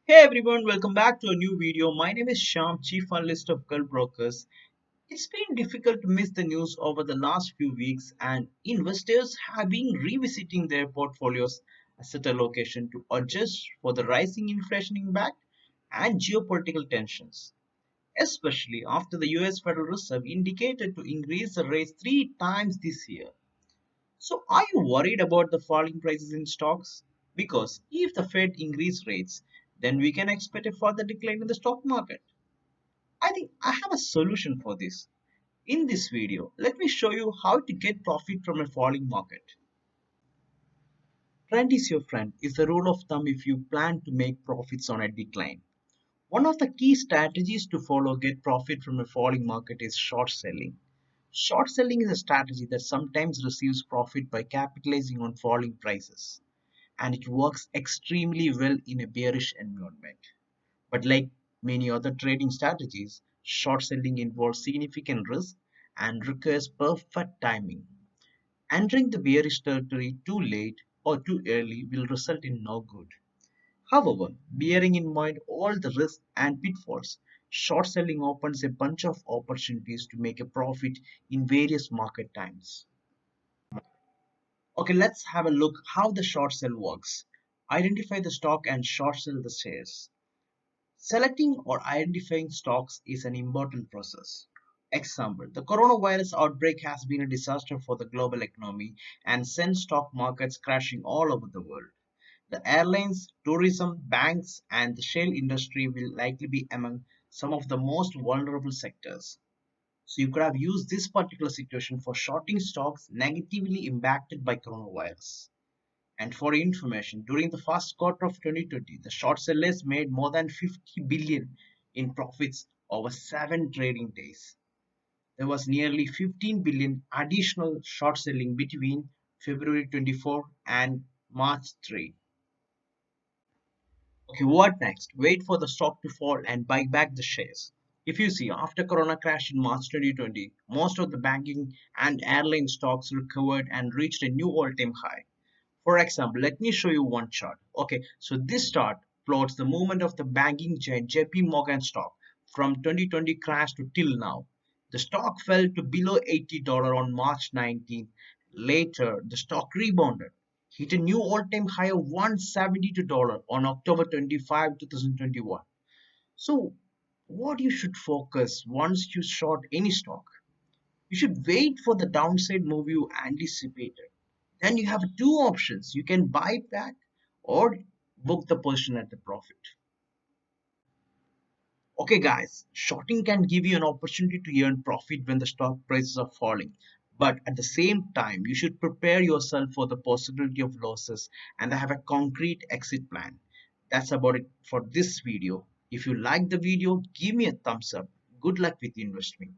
Hey everyone, welcome back to a new video. My name is Syam, Chief Analyst of Gulf Brokers. It's been difficult to miss the news over the last few weeks, and investors have been revisiting their portfolios asset allocation to adjust for the rising inflation impact and geopolitical tensions, especially after the US Federal Reserve indicated to increase the rates three times this year. So, are you worried about the falling prices in stocks? Because if the Fed increase rates, then we can expect a further decline in the stock market. I think I have a solution for this. In this video, let me show you how to get profit from a falling market. Trend is your friend is the rule of thumb if you plan to make profits on a decline. One of the key strategies to follow get profit from a falling market is short selling. Short selling is a strategy that sometimes receives profit by capitalizing on falling prices, and it works extremely well in a bearish environment. But like many other trading strategies, short selling involves significant risk and requires perfect timing. Entering the bearish territory too late or too early will result in no good. However, bearing in mind all the risks and pitfalls, short selling opens a bunch of opportunities to make a profit in various market times. Okay, let's have a look how the short sell works. Identify the stock and short sell the shares. Selecting or identifying stocks is an important process. Example, the coronavirus outbreak has been a disaster for the global economy and sent stock markets crashing all over the world. The airlines, tourism, banks, and the shale industry will likely be among some of the most vulnerable sectors. So you could have used this particular situation for shorting stocks negatively impacted by coronavirus. And for your information, during the first quarter of 2020, the short sellers made more than 50 billion in profits over 7 trading days. There was nearly 15 billion additional short selling between February 24 and March 3. Okay, what next? Wait for the stock to fall and buy back the shares. If you see, after Corona crash in March 2020, most of the banking and airline stocks recovered and reached a new all-time high. For example, let me show you one chart. Okay, so this chart plots the movement of the banking giant JP Morgan stock from 2020 crash to till now. The stock fell to below $80 on March 19th. Later, the stock rebounded, hit a new all-time high of $172 on October 25, 2021. So, what you should focus once you short any stock? You should wait for the downside move you anticipated. Then you have two options. You can buy back or book the position at the profit. Okay, guys, shorting can give you an opportunity to earn profit when the stock prices are falling. But at the same time, you should prepare yourself for the possibility of losses and have a concrete exit plan. That's about it for this video. If you like the video, give me a thumbs up. Good luck with investing.